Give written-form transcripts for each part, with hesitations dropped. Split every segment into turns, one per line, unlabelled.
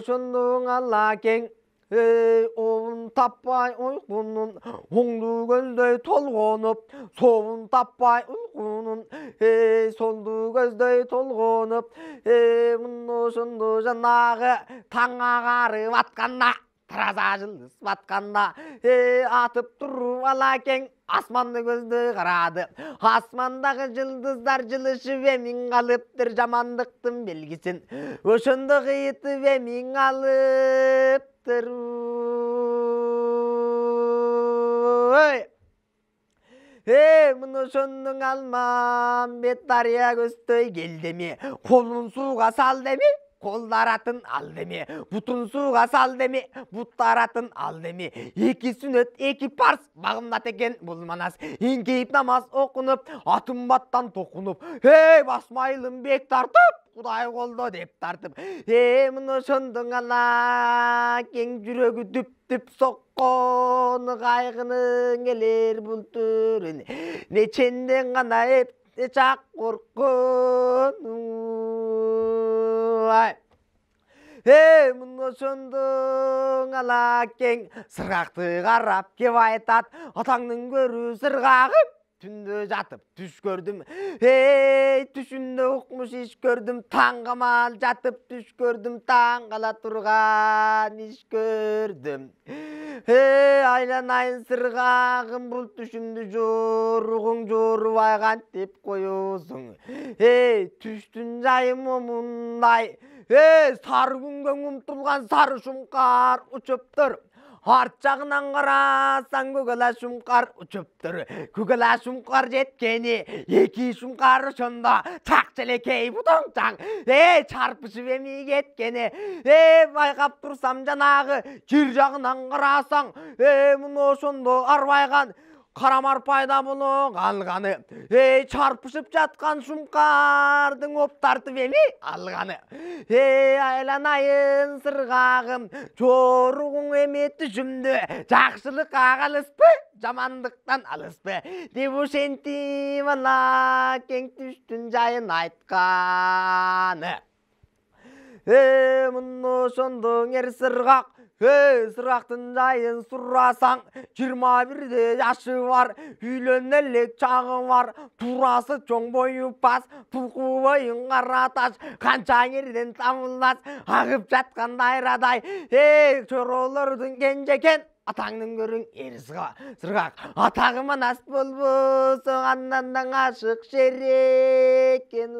ошондуң алла кең оун таппай уйкунун оңду көздөй толгонуп соун таппай уйкунун солду көздөй толгонуп мына ошондо жанагы таң агарып атканда тараза жылдыз батканда атып туруп алакең асманды көздөй карады асмандагы жылдыздар жылышып эмиң калыптыр жамандыктын белгисин ошондо кыйытып эмиң алыптыр мына ошондуң Алмамбет дарыя көздөй келдеми колун сууга сал деми колдаратын ал деме бутун сууга сал деми буттаратын ал деме эки сүнөт эки парс багымдат экен бул манас эңкейип намаз окунуп атымбаттан токунуп басмайылым бек тартып Кудай колдо деп тартып мына ошондуң ала кең жүрөгү дүп-дүп соккону кайгынын келер бул төрүн неченден гана эпте чак коркон мына ошондуң ала кең сыргакты карап кеп айтат атаңдын көрүү сыргагым түндө жатып түш көрдүм түшүмдө укмуш иш көрдүм таң камал жатып түш көрдүм таң кала турган иш көрдүм айланайын сыргагым бул түшүмдү жоругуң жорубай кантип коесуң түштүн жайы момундай сары күнгө умтулган сары шумкар учуптур арт жагынан карасаң көгала шумкар учуптур көгала шумкар жеткени эки шумкар ошондо чак желекей бутуңчаң чарпышып эми кеткени байкап турсам жанагы жер жагынан карасаң мына ошондо арбайган карамар пайда боло калганы чарпышып жаткан шумкардын оп тартып эми алганы айланайын сыргагым жоругуң эми түшүмдө жакшылыкка калыспы жамандыктан алыспы деп ошентип ала кең түштүн жайын айтканы мына ошондоң эр сыргак сыргактын жайын сурасаң 21 жашы бар үйлөнө элек чагы бар туурасы чоң бою пас тулку боюн кара таш канча жерден табылат агып жаткан дайрадай чоролордун кенже атаңдын көрүң эр сыргак атагы манас болбосо андан да ашык шерекен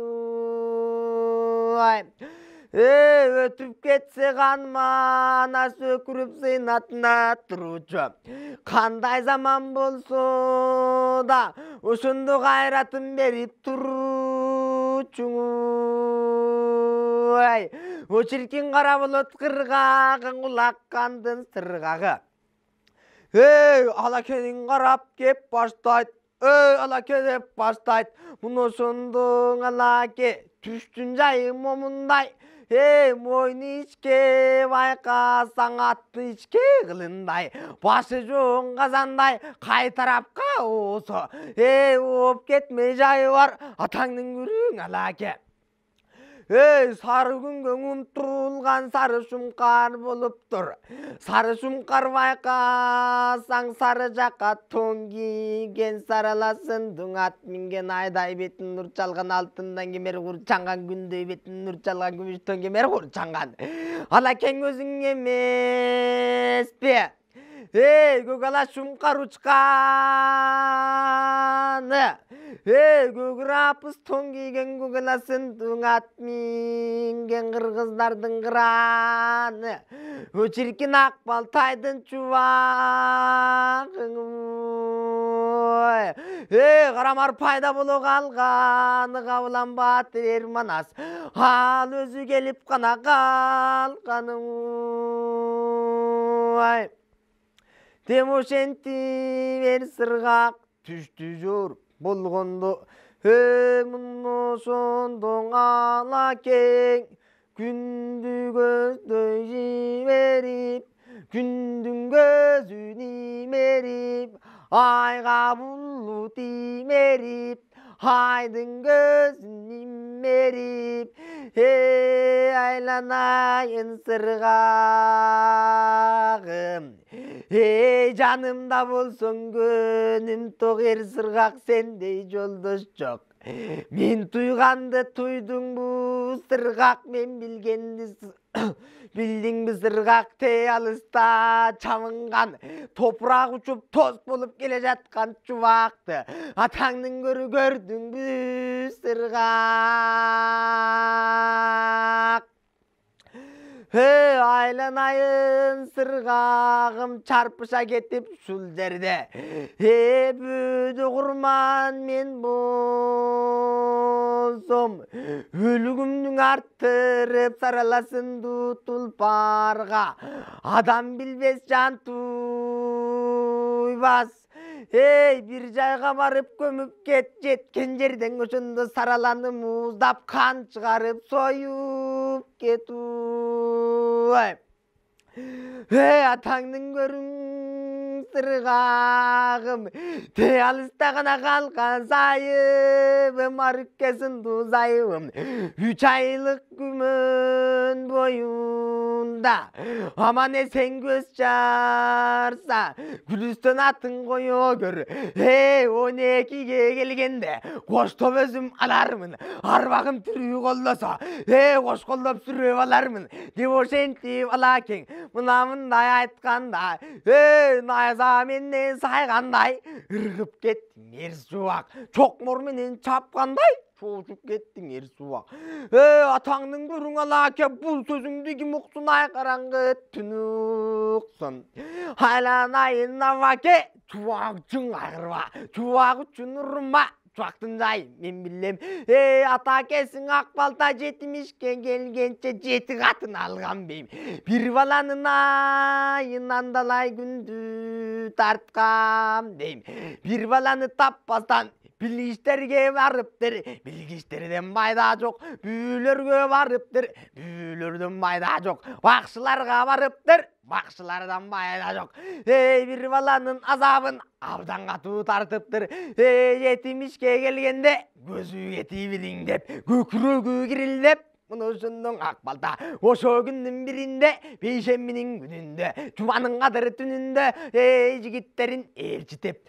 өтүп кетсе канманас өкүрүп сыйнатына туручу кандай заман болсо да ошондо кайратын берип туручу о чиркин кара болот кыргагың кулаккандын сыргагы алакенин карап кеп баштайт алаке деп баштайт мына ошондоң алаке түштүн жайы момундай мойну ичке байкасаң атты ичке кылындай башы жоон казандай кай тарапка оосо ооп кетмей жайы бар атаңдын көрүң алаке сары күнгө умтулган сары шумкар болуптур сары шумкар байкасаң сары жака тоң кийген сараласындың ат минген айдай бетин нур чалган алтындан кемер курчанган күндөй бетин нур чалган күмүштөн кемер курчанган алакең өзүң эмеспи көгала шумкар учканы көгүр апыс тоң кийген көгаласындың ат минген кыргыздардын кыраны чиркин ак балтайдын чубагың карамар пайда боло калганы кабылан баатыр эр манас ал өзү келип гана калганы ошентип эр сыргак түштү жоруп болгондо мына ошондоң алакең күндү көздөй жиберип күндүн көзүн имерип айга булут имерип айдын көзүн merip aylanayın sırgağım canımda bolsun gönüm toğer sırgak sendey joldoş çok men tuygandı tuydun bu sırgak men bilgendi bildin mi sırgak te alısta çamıngan toprak uçup toz bolup gele jatkan çuvaktı atаңның көрü gördün mü sırgak aylanayın sırgağım çarpışa ketip şul jerde büdü kurman men bolsam ölgümdün arttırıp saralasın tulparga adam bilbes can tuybas bir jayga barıp kömüp jetken жерден oşunda saralanıp muzdap kan çıkarıp soyup ketuy атаңның көрің сырғағым те алыстағына қалқан сайыбым арыккесін тузайым 3 айлық күмін бойында аман есен көз жарса күлістен атын қойо көр 12-ге келгенде қоштоп өзім алармын арбағым түрі қолдаса қош қолдап сүріп алармын деп ошентип алакең мындай айтқанда найза менен сайғандай ырғып кеттің ер суақ чоқмор менен чапқандай шошып кеттің ер суақ атаңның көрің ала кеп бұл сөзіңді кім ұқсын ай қараңғы түн ұқсын айланайын аваке чуақ үшін айғырба чуақ үшін ұрма чуақтың жай мен білем ата кесің ақбалта жетімішке келгенше 7 қатын алған бейім бір баланың айынан далай күнді тартқам дейм бір баланы таппастан білгіштерге барыптыр білгіштерден майда жоқ бүйілерге барыптыр бүйілерден майда жоқ бақшыларға барыптыр бақшылардан майда жоқ бір баланың азабын абдан қату тартыптыр жетімішке келгенде көзі кетибидің деп көкірегі кирилдеп Мыношундун акбалта ошо күндүн биринде бейшембинин күнүндө жуманын кадыр түнүндө жигиттерин ээрчитип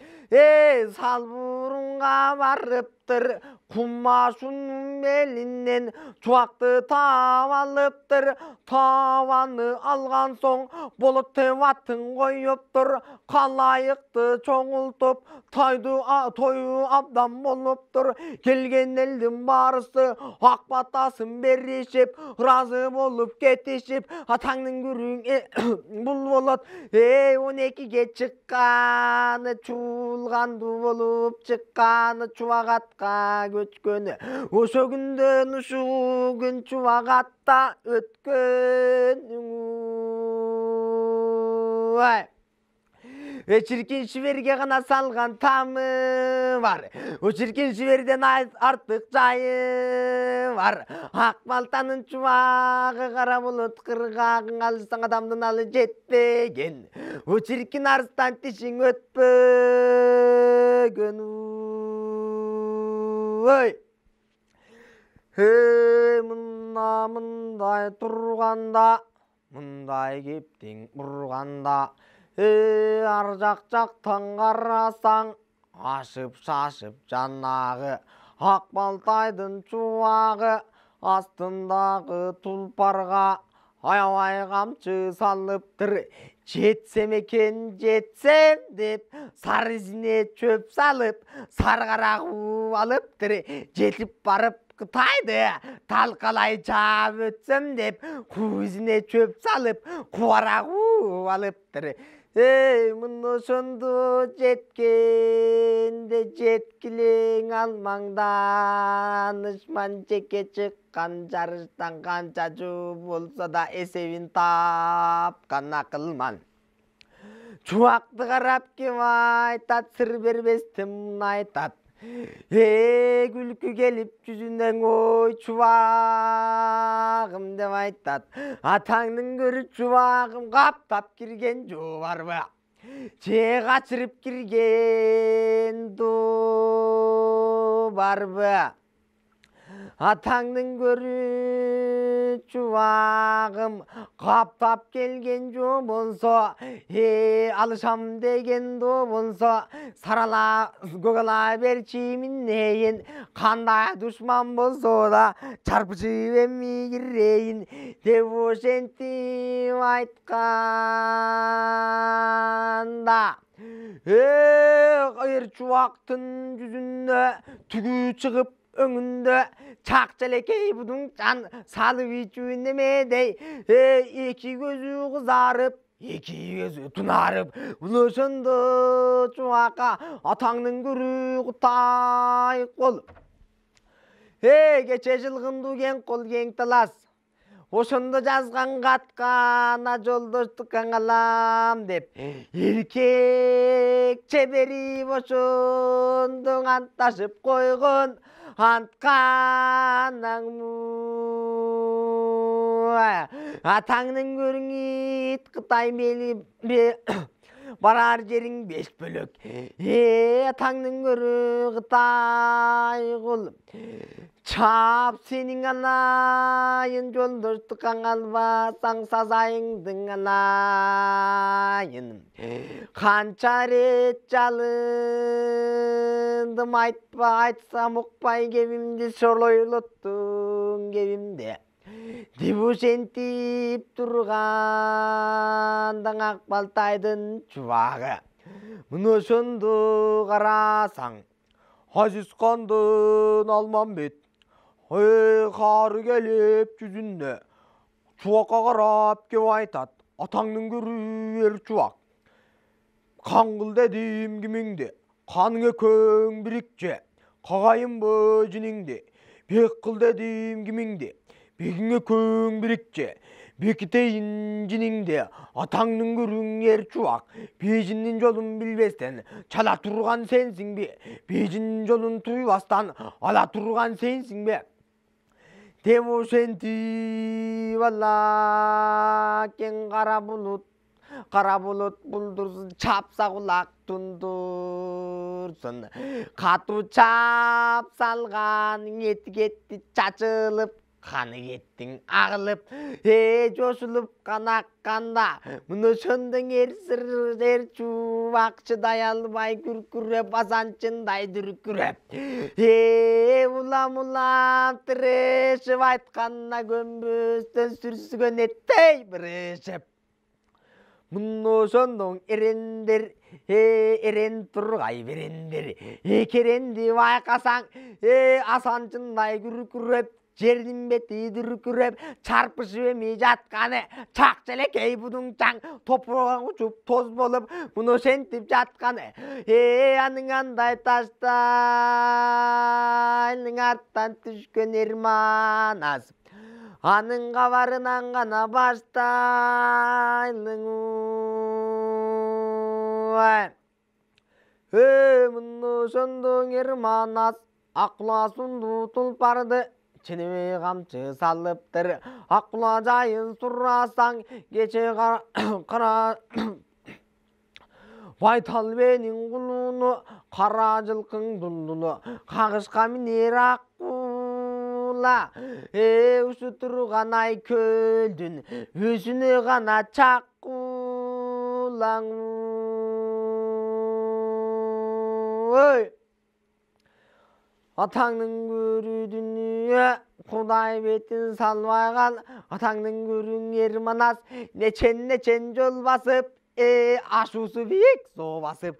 сал бурунга барыптыр кумашунун белинен чубакты таап алыптыр табаны алган соң болот атын коюптур калайыкты чоңултуп тою абдан болуптур келген элдин баарысы ак батасын беришип ыраазы болуп кетишип атаңдын күрүң бул болот 12-ге чыкканы чуулганду болуп чыкканы чубагатка көчкөнү ошо күндөн ушу күн чубагатта өткөнү чиркин шиберге гана салган тамы бар чиркин шиберден артык жайы бар ак балтанын чубагы кара болот кыргагың алсаң адамдын алы жетпеген чиркин арстан тишиң өтпөгөн мындай турганда мындай кептиң урганда ар жактан карасаң ашып шашып жанагы ак балтайдын чубагы астындагы тулпарга аябай камчы салыптыр жетсем экен жетсем деп сары изине чөп салып саргара кууп алыптыр жетип барып Кытайды талкалай жаап өтсөм деп куу изине чөп салып кубара кууп алыптыр мына ошондо жеткенде жеткилең алмаң данышман жеке чыккан жарыштан канча жуу болсо да эсебин тапкан акылман чубакты карап ким айтат сыр бербестен муну айтат күлкү келип жүзүнөн ой чубагым деп айтат атаңдын көрү чубагым каптап кирген жоо барбы же качырып кирген доо барбы Атаңның көрі чуағым қаптап келген жо болса, алышам деген до болса, сарала көгала берчимін нейін, қандай дұшман болса да чарпышып емі кірейін деп ошентіп айтқанда. Қайыр чуақтың жүзіне түгі шығып өңінде чақ-чәлекей бұдың жан салып ичуіне медей, екі көзі қызарып, екі көзі тұнарып, ұлышынды чуаққа атаңның көрі құтай қол. Кече жылғынды кен қол кен талас, ошынды жазған қатқана жолдоштық аңалам деп, еркек чебері ошындың анташып қойғын, антқанаң атаңның көрің ит Қытай мелі барар жерің беш бөлік. Атаңның көрі Қытай құл. Чап сенің алайын, жолдоштық аңалбасаң сазайыңдың алайын. Қанша рет жалындым, айтсам ұқпай кебімді, шорлойлоттың кебімді. Деп ошентіп тұрғандың Ақбалтайдың чуағы. Мұны ошонды қарасаң, Азизхандың Алмамбет, қары келіп жүзінде, чуаққа қарап кеп айтат, атаңның көрер чуақ. Қаңғыл дедім кіміңде, қаныңа көң бірікче, қағайын бұ жініңде, бек қыл дедім кіміңде, бегіңе көң бірікче, бекітейін жініңде, атаңның көріңер чуақ, бейжіннің жолын білбестен, чала тұрған сенсің бе, бейжіннің жолын туйбастан, ала тұрған сенсің бе. Деп ошенти валла кен қара бұлыт бұлдырсын, чапса құлақ тұндырсын. Қату чап салған еті кетті чачылып, қаны кеттің ағылып, жосылып қанаққанда, мұны шындың ер чуақ шыдай албай күркіреп, азанчындай дүркіреп. Улам тірешіп айтқанына көнбөстен сүрсіген еттей бірішіп. Мұны шындың ерендер, ерен тұрғай берендер, керенді байқасаң, асанчындай күркіреп, жердің беті дүркіреп, чарпышып емей жатқаны, чақ-чәлекей бұдың чаң, топырған ұшып тоз болып, мұны шентіп жатқаны. Аның андай таштайның арттан түшкен ерман азып, аның қабарынан ғана баштайның мұны шындың ерман аз, ақласынды тұлпарды, Çeneme kamçı sallıptır, akla cayın surrasan, geçe kara Baytal benim kulunu, kara cılkın dullunu, kağışka miner akkula. Usutur ay köldün, yüzünü gana çakkulan. Атаңның көрі дүние, Құдай бетін салмай қал, атаңның көрің ерманас, нечен жол басып, ашусы биік со басып,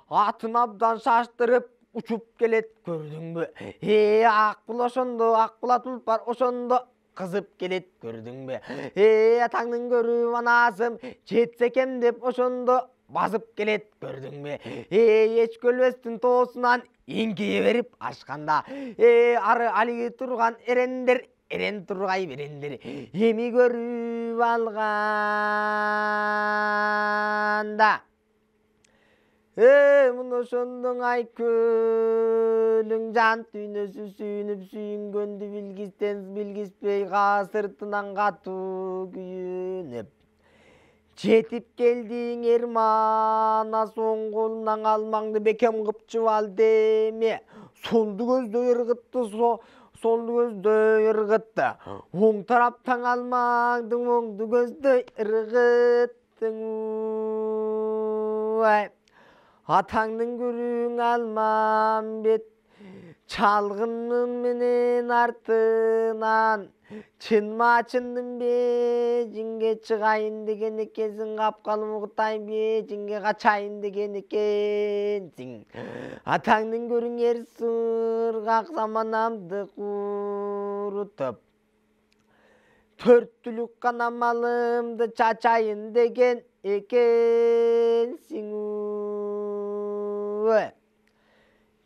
атын абдан шаштырып, ұшып келет көрдің бі. Аққұл ошонды, аққұла тұлпар ошонды, қызып келет көрдің бі. Атаңның көрі манасым, жетсекем деп ошонды, басып келет көрдің бе. Еш көлбестің тоосынан еңкейе беріп ашқанда, ары алиге тұрған ерен тұрғай берендер, еми көріп алғанда. Мұны шындың ай көлің жан түйнесі сүйініп сүйінгөнді білгіспей ғасыртынан қату күйініп. Жетіп келдің ермана, соң қолынан алмаңды бекем қып чывал деме. Солды көзді ырғытты sol көздөй ырғытты. Оң тараптан алмаңдың оңды көздөй ырғыттың. Атаңның көрің Алмамбет, çalғынның менен артынан. Чынма-чындың бежінге шығайын деген екенсің, қапқалым ұғытай бежінге қачайын деген екенсің. Атаңның көрің ерсырғақ заманамды құрытып, төрт түлік қана малымды чачайын деген екенсің.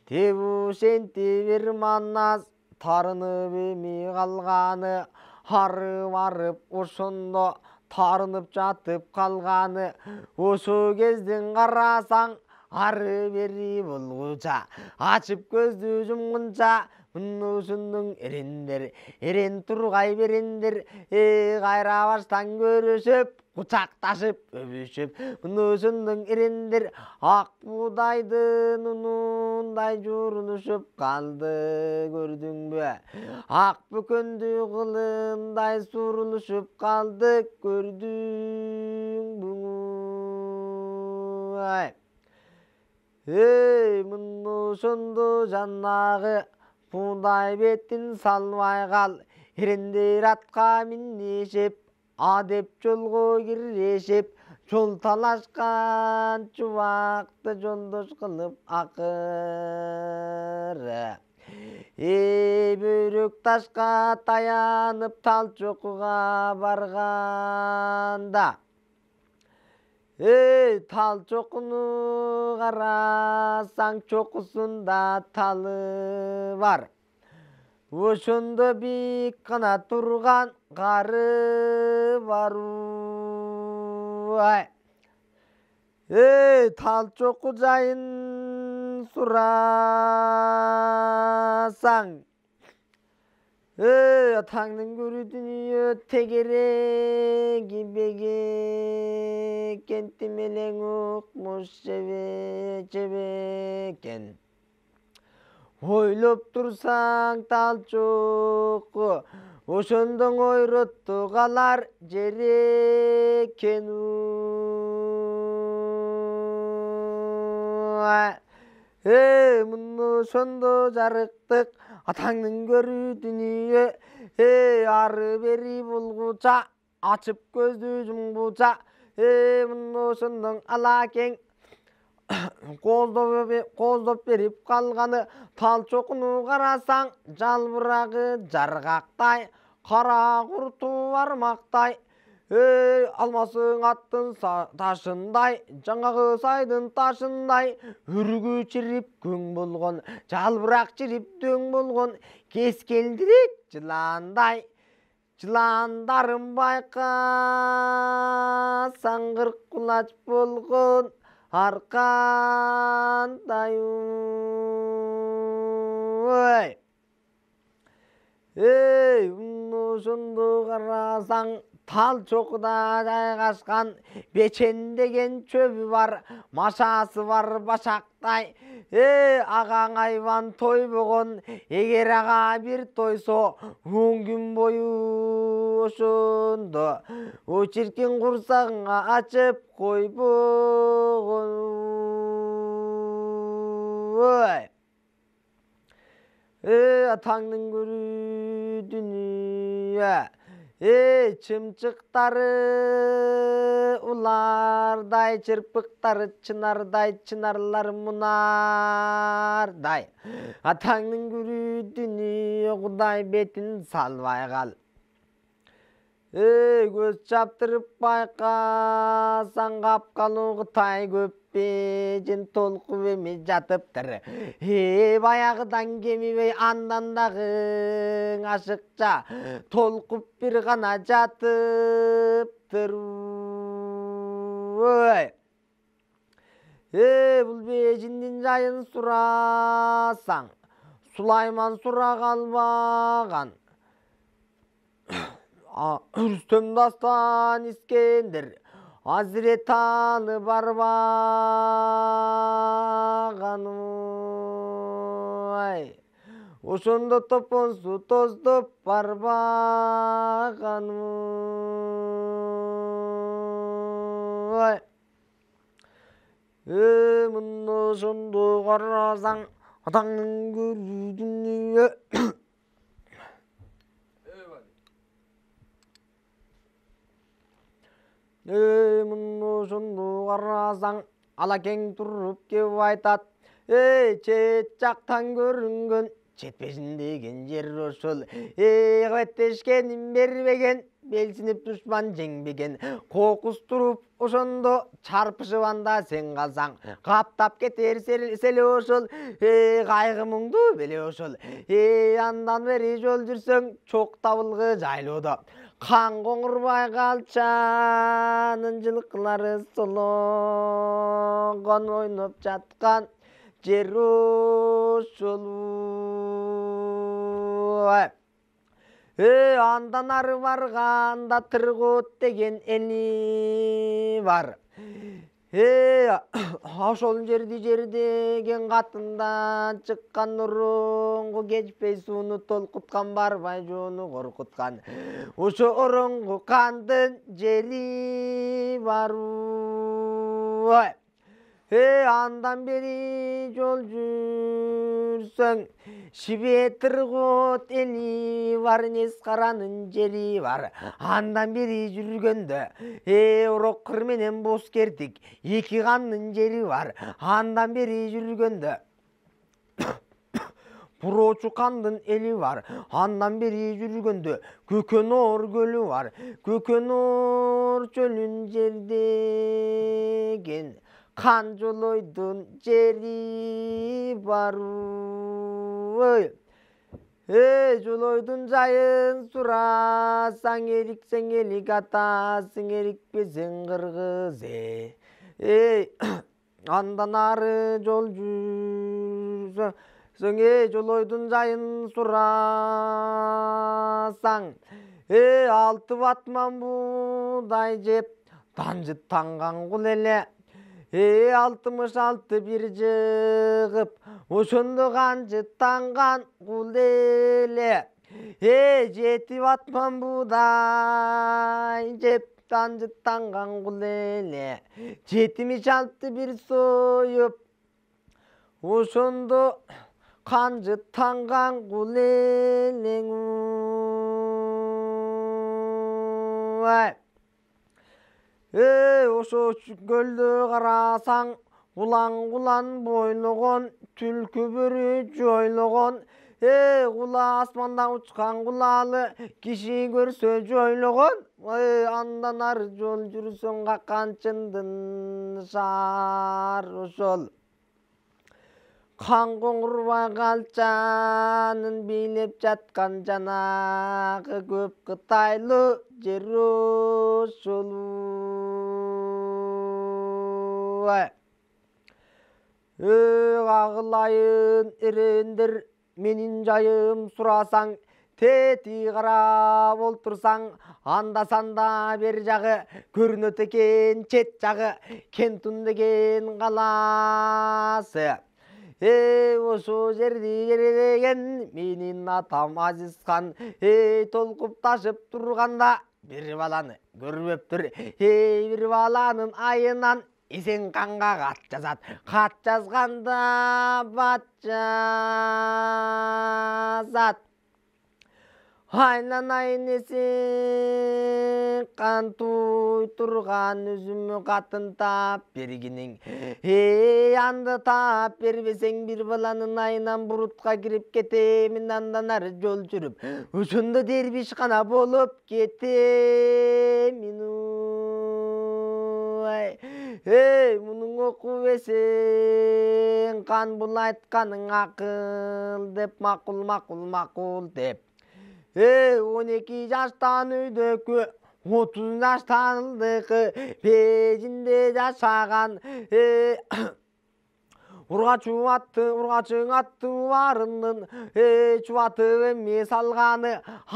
Тебушен тебір манас, тарынып еме қалғаны, ары барып ошондо тарынып жатып қалғаны. Ошо кезден қарасаң, ары бери болғуча, ашып көзді жұмғынша, мұнысының ерендер, ерен тұрғай берендер, қайра баштан көрішіп, құчақташып, өбішіп, мұнысының ерендер, ақ будайдың ұнындай жұрынышып қалды, көрдің бе? Ақ бүкінді қылындай сұрылышып қалды, көрдің бұңы. Мұнысынды жаннағы будай бетін салмай қал, ерендер атқа минешеп, адеп жолға кирешеп, жол талашқан чубақты жолдош қылып ақыры. Бөрік ташқа таянып талчоқыға барғанда, талчоқыны қарасаң чоқысында талы бар. Ошондо бик қана тұрған қары бар. Талчоқы жайын сұрасаң, атаңның көрі дүние тегереги беге кенті мелең ұқмыш жебекен. Ойлоп тұрсаң талчоқы, ошондоң ойротты қалар жерекен. Мұны ошондо жарықтық, атаңның көрі дүние, ары бери болғуча, açıp көзді жұмғуча, мұны ошондоң алакең қоздоп беріп қалғаны. Талчоқыны қарасаң, жалбырағы жарғақтай, қара құрты бармақтай, алмасың аттың ташындай, жаңағы сайдың ташындай, үргі чиріп көң болған, жалбырақ чиріп дөң болған, кес келдірек жыландай. Жыландарын байқасаң, қырық құлач болған арқандай. Ошондо қарасаң, талчоқыда жайғашқан бечен деген чөбі бар, машасы бар башақтай. Ағаң айван той болған, егер аға бір тойсо, 10 күн бойы ошондо о чиркен құрсағыңа açıp қой болған. Атаңның көрі дүние, чымчықтары улардай, чырпықтары чынардай, чынарлар мұнардай. Атаңның көрі дүние, құдай бетін салбай қал. Көз чаптырып байқасаң, қапқалы тай көп бежен толқып еме жатыптыр. Баяғыдан кемебей андандағың ашықша толқып бір ғана жатыптыр. Бұл бежінден жайын сұрасаң, Сулайман сұрақ албаған. Рүстем дастан Искендер, Азірет алы барбаған. ошондо топон суу тоздоп барбаганым. Мына ошондо карасаң атаңдын көрүү дүнүйө. Мына ошондо карасаң алакең туруп кеп айтат. Чет жактан көрүнгөн жетпесин деген жер ошол. Кабеттешкенин бербеген, белсинип душман жеңбеген. Кокус туруп ошондо чарпышып анда сен калсаң, каптап кетер селе ошол. Кайгы муңду беле ошол. Андан бери жол жүрсөң чок табылгы жайлоодо. Кан коңурбай калчанын жылкылары сологон ойноп жаткан жер ошол. Андан ары барганда Тыргоот деген эли бар. Ошол жердеген катындан чыккан ороңгу кечпей сууну толкуткан, барбай жоону коркуткан. Ошо ороңгу кандын жери бар. Андан бери жол жүрсөң Шибе Тыргоот эли бар, Нескаранын жери бар. Андан бери жүргөндө Ороккыр менен Боскердик эки кандын жери бар. Андан бери жүргөндө Буроочу кандын эли бар. Андан бери жүргөндө Көкөнор көлү бар. Көкөнор чөлүн жердеген Кан Жолойдун жери бар. Жолойдун жайын сурасаң, эриксең элик атасың, эрикпесең кыргыз. Андан ары жол жүрсөң, Жолойдун жайын сурасаң, алты батман буудай жеп танжыттанган кул эле. 66 бир жыгып, ошондо канжыттанган кул эле. 7 батман буудай жеп танжыттанган кул эле. 76 бир союп, ошондо канжыттанган кул элең. Ошо көлдө карасаң, улан бойлогон, түлкү бөрү жойлогон. Кула асманда учкан кулалы, киши көрсө жойлогон. Андан ары жол жүрсөң, каканчындын шаар ошол. Кан коңурбай калчанын бийлеп жаткан жанагы көп кытайлуу жер ошол. Агылайын эрендер менин жайым сурасаң, тети карап олтурсаң, анда санда бер жагы көрүнөт экен, чет жагы Кентун деген калаасы. Ошо жерди жердеген менин атам Азизхан. Толкуп ташып турганда бир баланы көрбөптүр. Бир баланын айынан эсен канга кат жазат. Кат жазганда бат жазат. Айнанайын эсен кан туй турган, өзүмө катын тап бергиниң. Анды тап бербесең, бир баланын айынан бурутка кирип кетемин. Андан ары жол жүрүп, ошондо дербишкана болуп кетемин. Мунуң окуп эсең, кан бул айтканың акыл деп, макул деп. 12 жаштан өйдөкү, 30 жаштан ылдыкы, пежинде жашаган. ургачың атты барынын чубатып эми салганы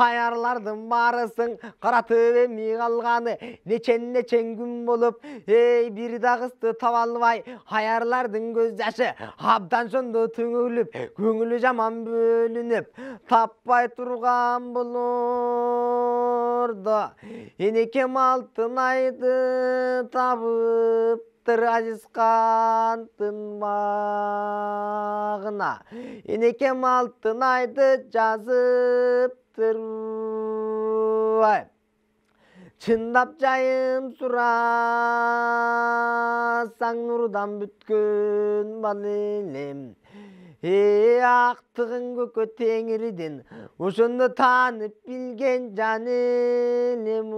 аялардын баарысын каратып эми калганы нечен күн болуп бир да кызды таба албай аялардын көз жашы абдан шондо түңүлүп көңүлү жаман бөлүнүп таппай турган болорду энекем алтын айды табыптыр ажыскандын багына энекем алтын айды жазыптыр чындап жайым сурасаң нурдан бүткөн бал элем актыгын көккө теңирден ошондо таанып билген жан элем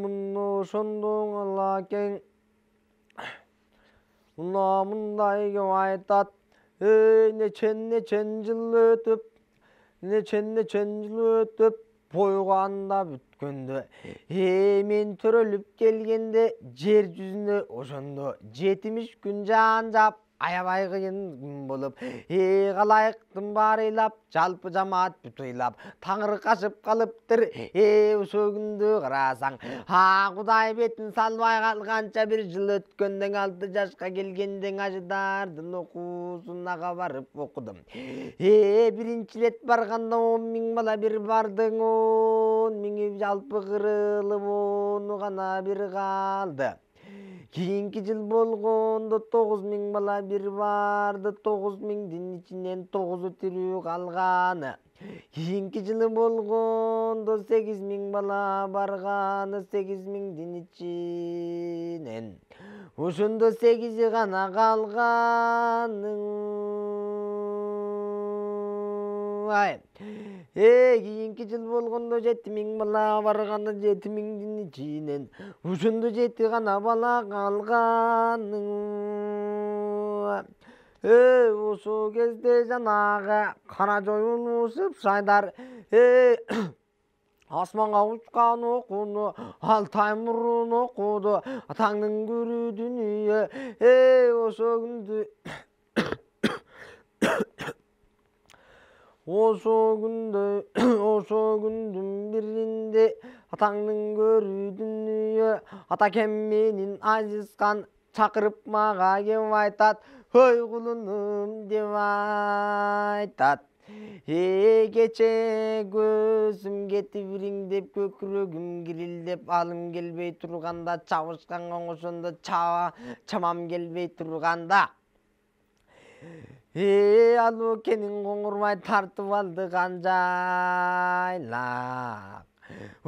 мына ошондо алакең мындай кеп айтат нечен жыл өтүп бойго анда бүткөндө мен төрөлүп келгенде жер жүзүнө ошондо 70 күн жаан жаап аябай кыйын күн болуп калайыктын баары ыйлап жалпы жамаат бүт ыйлап таңыркашып калыптыр ошо күндү карасаң Кудай бетин салбай калганча бир жыл өткөндөн 6 жашка келгенден ажыдардын окуусуна барып окудум биринчи ирет барганда 10 000 бала бир бардың 10 000 жалпы кырылып 10 гана бир калды кийинки жыл болгондо 9 000 бала бир барды 9 000дин ичинен 9 тирүү калганы кийинки жылы болгондо 8 000 бала барганы 8 000дин ичинен ошондо 8 гана калганы кийинки жыл болгондо 7 000 бала барганы 7 000дин ичинен ошондо 7 гана бала калганы ошол кезде жанагы кана жоюлушуп шайдар асманга учкан окууну алтай мурун окуду атаңдын көрүү дүнүйө ошо күндү ошо күндүн биринде атаңдын көрүү дүнүйө атакем менин ажыскан чакырып мага кеп айтат ой кулунум деп айтат кече көзүм кетип ириңдеп көкүрөгүм кирилдеп алым келбей турганда чабышканга ошондо чамам келбей турганда алукенин коңурбай тартып алды канжайлап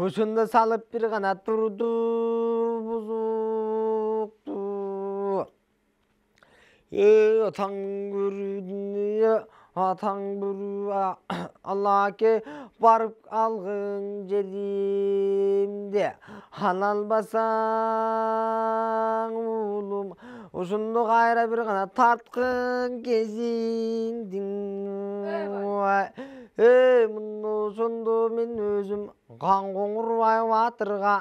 ошондо салып бир гана турду бузукту атаңдын көрүү дүнүйө атаң бүрүү алаке барып алгың жеримде ала албасаң уулум ошондо кайра бир гана тарткын кезиңдин мына ошондо мен өзүм кан коңурбай батырга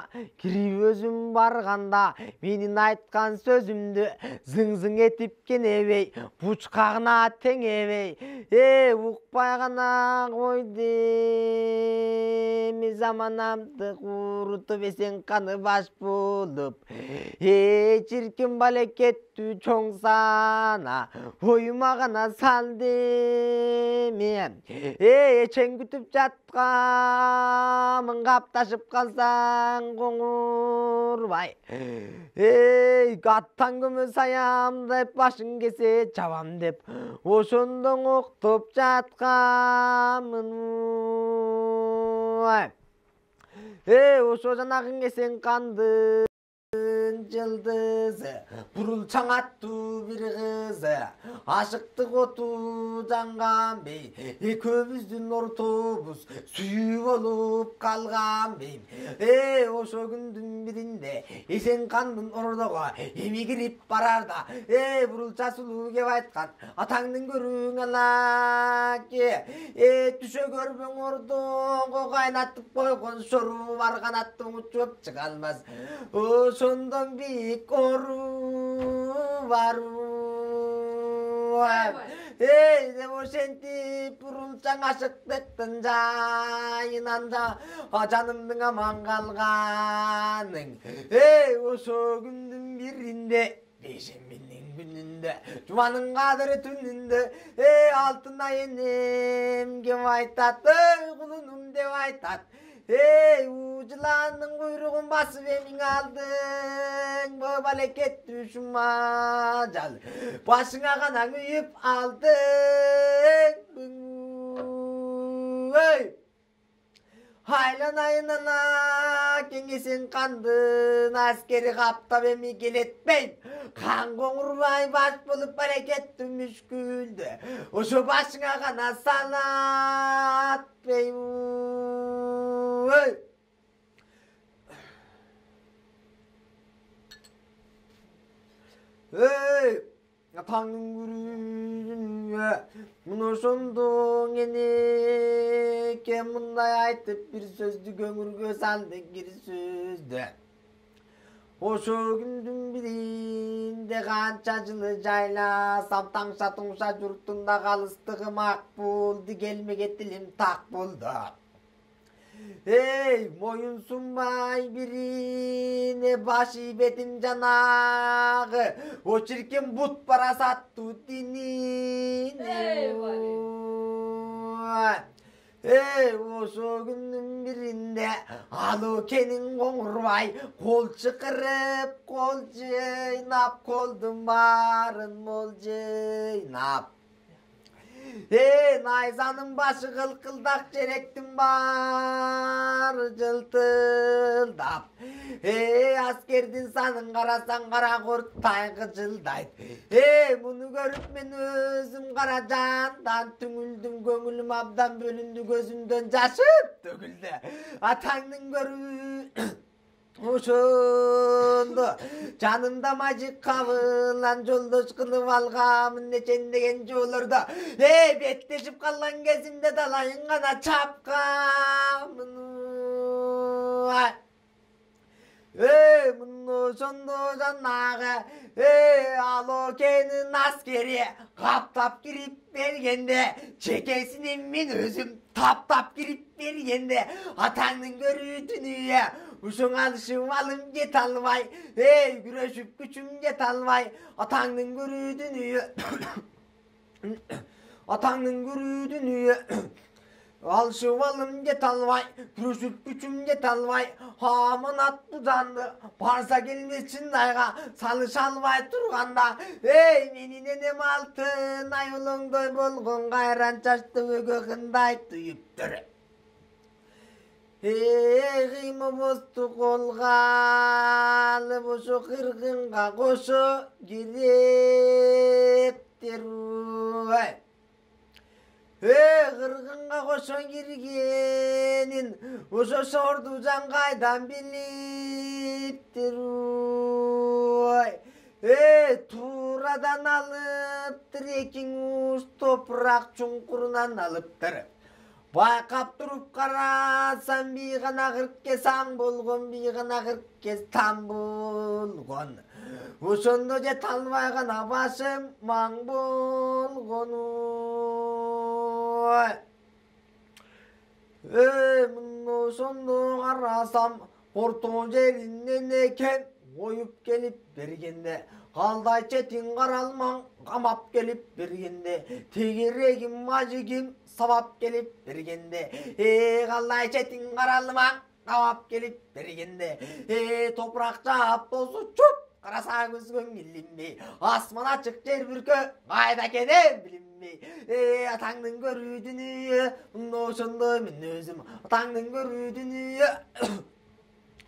кирип өзүм барганда менин айткан сөзүмдү зың этип кенебей бучкагына теңебей укпай гана койду эми заманамды курутуп эсен каны баш болуп чиркин балекеттүү чоң сана оюма гана салды эми эчең күтүп жаткамын капташып калсаң коңурбай аттан көмөс аям деп башың кесе чабам деп ошондо октоп жаткамын ошо жанагың кесең кандын жылдызы бурулчаң аттуу бир кызы ашыктык оту жанган бей экөөбүздүн ортобуз сүйүү болуп калган бейм ошо күндүн биринде Эсенкандын ордого эми кирип барарда бурулча сулуу кеп айткан атаңдын көрүүң алаки түшө көрбөң ордого кайнатып койгон шору бар канаттың учуп чыга алмас ошондон бийик ору бару деп ошентип бурулчаң ашыктыктын жайынан жанымдын аман калганың ошо күндүн биринде бейшембинин күнүндө жуманын кадыры түнүндө алтынай энем кеп айтат кулунум деп айтат жыландын куйругун басып эмиң алдың балекеттүү шумажал башыңа гана күйүп алдың айланайын ана Эсенкандын аскери каптап эми келетпейм кан коңурбай баш болуп барекеттүү мүшкүлдү ошо башыңа гана салатпейм атаңдын күрүүнү мына ошондо энеке мындай айтып бир сөздү көңүлгө салды кир сөздү ошо күндүн биринде канча жылы жайласам таңша туңша журтунда калыстыгы макбулду келмеге тилим так болду моюн сунбай бирине башы бетим жанагы о чиркин бут парасаттуу динин ошо күндүн биринде алокенин коңурбай кол чыкырып кол жыйнап колдун баарын молжыйнап найзанын башы кылкылдак жеректин баары жылтылдап аскердин санын карасаң кара курттай кыжылдайт муну көрүп мен өзүм кара жандан түңүлдүм көңүлүм абдан бөлүндү көзүмдөн жашым төгүлдү атаңдын көрүү ошондо жанымда мажик кабылан жолдош кылып алгамын нечендеген жолордо беттешип калган кезимде далайын гана чапкамын мына ошондо жанагы алокенин аскери каптап кирип бергенде чекесинен мен өзүм таптап кирип бергенде атаңдын көрүү дүнүйө ушуң алышып алым жете албай күрөшүп күчүм жете албай атаңдын көрүү дүнүйө алышып алым жете албай күрөшүп күчүм жете албай аманат бузанды барса келмес чындайга салыша албай турганда менин энем алтын ай улоңдой болгон кайран чачты өгө кындай туюптур кыймы босту колго алып ошо кыргынга кошо кирептир кыргынга кошо киргенин ошо Шордужан кайдан билиптир туурадан алыптыр экиң уус топурак чуңкурунан алыптыр байкап туруп карасам бийгана 40 кез аң болгон бийгана 40 кез там болгон ошондо жете албай гана башым маң болгон мына ошондо карасам орто жеринен экен коюп келип бергенде калдай четиң каралмаң камап келип бергенде тегерегим мажигим сабап келип бергенде калдай четиң каралмаң камап келип бергенде топурак жаап тосу чуп караса көзгөн билинбей асман ачык жер бүркө кайда экенин билинбей атаңдын көрүү дүнүйө мына ошондо мен өзүм атаңдын көрүү дүнүйө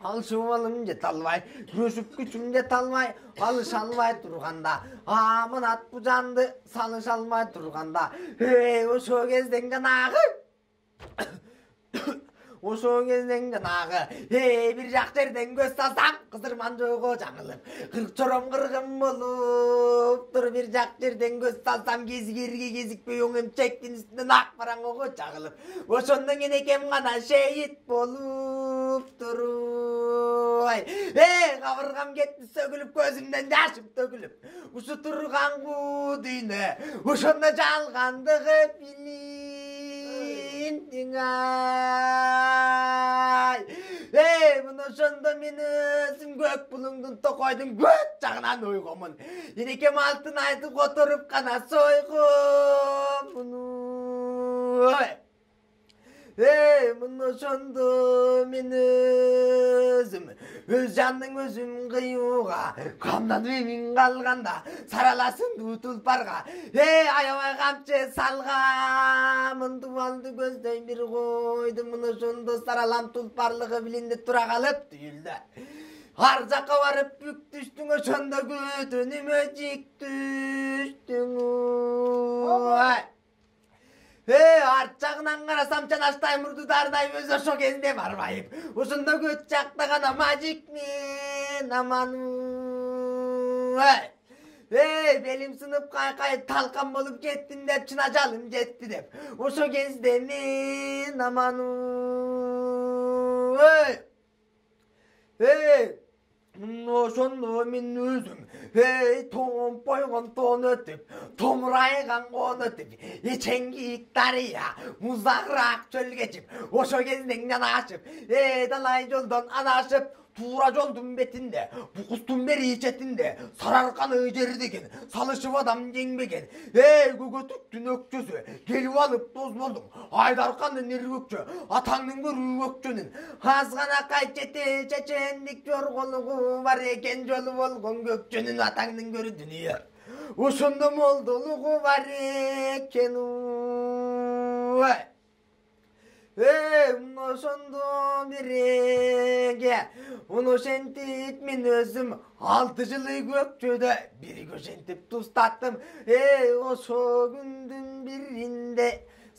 Alışıvalım jet albay, göşüp güçüm jet albay, alışalbay turganda, amın at bu candı, salışalbay turganda, hey oşo kezden janagı, oşo kezden janagı, hey bir jak жерден көз салсам, кызырман жого жаңылып, кырк чором кыргын болуп, тур bir jak жерден көз салсам, кезигерге кезикпей оңем чектин үстүнөн ак бараңого чагылып, ошондон энекем гана шейит болуп туруй. Кабыргам кетти сөгүлүп, көзүмдөн жашым төгүлүп, ушу турган дүйнө, ошондо жалгандыгы билиндиң ай. Мына ошондо мен өзүм көк булуңдун токойдун көк жагынан ойгомун. Энекем алтын айды которуп гана сойгом. Мына ошондо мен өзүм өз жанның өзүм кыюуга камданып эмин калганда сараласын tulparга аябай камчы салгамын дубалды көздөй бир койдум. Мына ошондо саралам tulпарлыгы билинде тура калып түйүлдү. Ар жакка барып бүк түштүң, ошондо көтөнүмө жик түштүң. Арт жагынан карасам чанаштай мурдудардай өз ошо кезде барбайып, ошондо көт жакта гана мажик мен аман. Белим сынып кайкайып талкан болуп кеттим деп, чын ажалым жетти деп, ошо кезде мен аман. Ошондо мен өзүм тоңуп койгон тоон өтүп, томурайган коон өтүп, чеңгийик дарыя, музагыраак чөл кечип, ошо кезден жанашып, далай жолдон адашып, туура жолдун бетинде, букустун бери четинде, сарарканы жердеген, салышып адам жеңбеген, көгөтүктүн өкчөсү, келип алып тоз болдуң, айдаркандын иргөкчө, атаңдын көрүү өкчөнүн, азгана кайчете чечендик жорголугу бар экен, жолу болгон көкчөнүн, атаңдын көрүү дүнүйө, ошондо молдолугу бар экен. Ошондо биреге, ошентип мен өзүм 6 жылы көкчөдө бирге ошентип тустаттым. Ошо күндүн биринде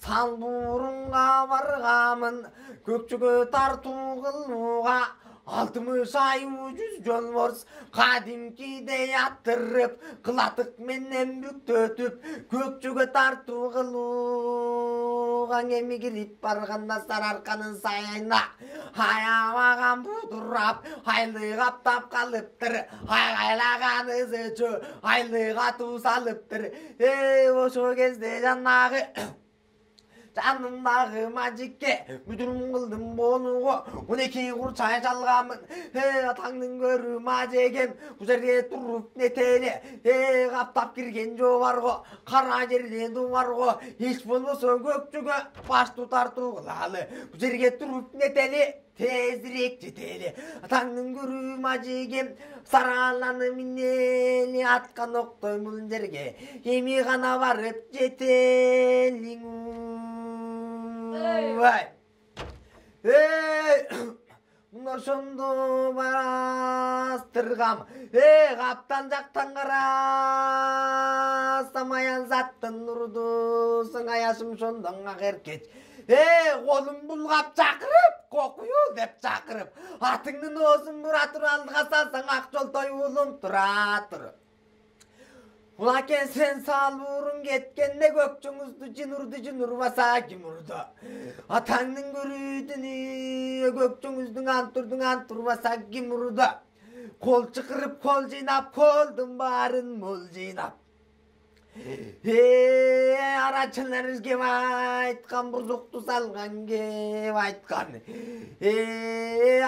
Салбурунга баргамын, көкчөгө тартуу кылууга 60 ай 100 жолборс кадимкидей аттырып, кылатык менен бүктөтүп, көкчөгө тартуу кылууга эми кирип барганда сарарканын сайына аябаган будурап, айлы каптап калыптыр, айгайлаган өзөчө айлы катуу салыптыр. Ошо кезде жанагы жанымдагы мажикке мүдүрүм кылдым болууга 12 курчай жалгамын. Атаңдын көрүү мажегем бу жерге туруп нетели, каптап кирген жобарго, кара жерден дубарго, эч болбосо көкчөгө баштуу тартуу кылалы, бу жерге туруп нетели, тезирээк жетели. Атаңдын көрүү мажегем сараланы минели, аткан октой бул жерге эми гана барып жетелиң. Ошондо бастыргам, каптан жактан карасам аян заттын нурду, сыңаяшым шондон ак эркеч. Колум булгап чакырып, кокуyu деп чакырып, атыңдын оозун бура тур, алдыга салсаң ак жолтой уулум тура тур. Ulaken sen Salburun ketkende gökçüңüzdü jin urбаса kim urdu? Atаңдын көрүүдүнү gökçüңүздүн ant urбаса kim urdu? Kol çıkırıp kol jыйнап, kolдун баарын мол жыйнап. Araçlar kep aytkan, buzuktu salgan kep aytkan.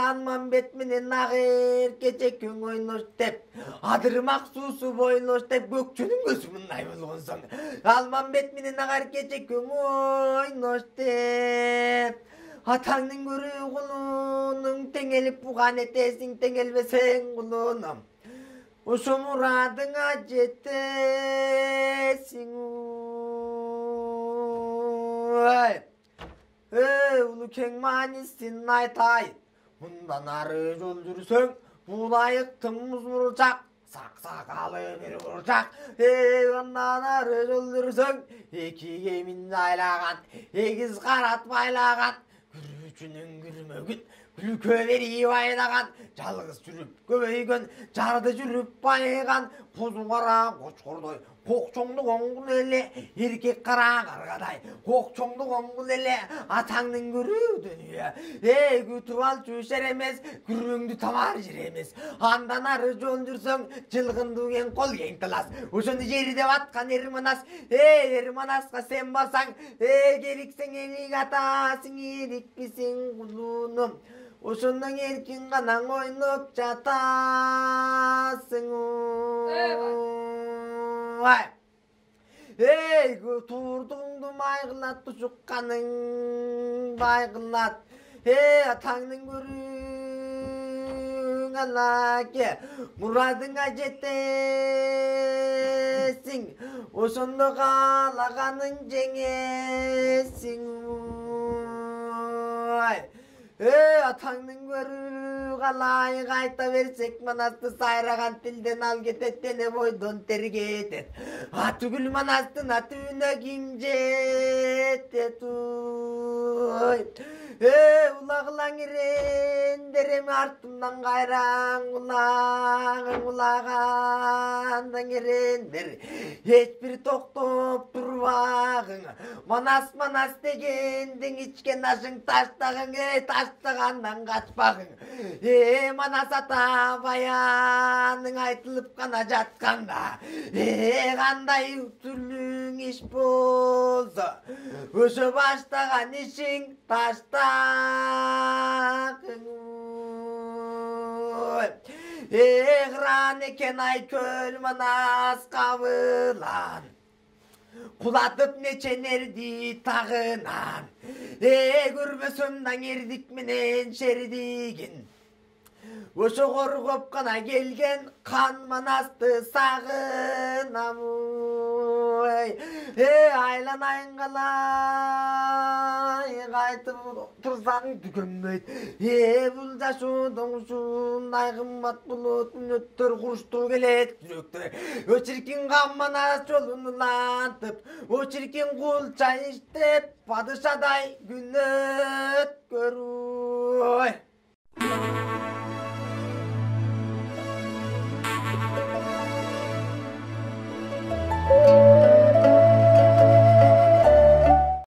Anman bet menen agır keçekün oynoş dep, adırmak susu boynoş dep, gökçünün gözümün ay bolgonsoň. Alman bet menen agır keçekün oynoş dep, atаңдын көрүү кулунуң теңелип буган этесиң, теңелбесең кулунум. Ошо мурадыңа жетесиң. Улуу кең маанисин айтайын. Bundan arı yol yürüsün, bulayık tımız vuracak. Saksakalı bir vuracak. Ondan arı yol yürüsün, iki gemin aylagan, ekiz karat baylagan. Gürücünün gürmögün, gülköveri baylagan. Жалғыз жүріп көбейген, жарды жүріп байыған. Қозы қара қошқырдай, қоқчоңды қоңғыл еле, еркек қара қарғадай, қоқчоңды қоңғыл еле, атаңның көрі дүние. Күтіп ал жүршер емес, күріңді тамар жер емес. Андан ары жол жүрсің, жылғынды кен қол кен тылас. Ошоны жерде батқан ерманас, ерманасқа сен басаң, керексің елік атасың, ерікпесің құлыным. Ошондон эркин гана ойноп жатасың. Турдуңду майгылат, тушукканың байгылат. Атаңдын көрүң алаке, мурадыңа жетесиң. Ошондо каалаганың жеңесиң. Атаңның көрі қалай қайта берсек, манасты сайраған тілден ал кететтене бойдон тергетет. Атүгіл манастың атуына ким жетет. Улағылаң ерендерем артымдан қайраң, улағандан ерендер. Ешбір тоқтоп тұрбағың, манас дегендің içken ашың таштағың, таштағаннан қачпағың. Манас ата баяның айтылып қана жатқанда, қандай түрлің іш болса, өші баштаған ішің таштағың. Ғыран екен ай көл манас қабылан, құлатып нечен ерді тағынан. Көрбөсөмдан ердік менен шердігін. Ошо қорғып қана келген қан манасты сағынам. Айланайын қалай қайтып тұрсаң түкенбейді. Бұл жашудың шундай қымбат бұлыт мүнөттөр құрышту келет жүректі. Өчіркен қамманас жолын ұлантып, өчіркен құлча іштеп, падышадай күн өтті.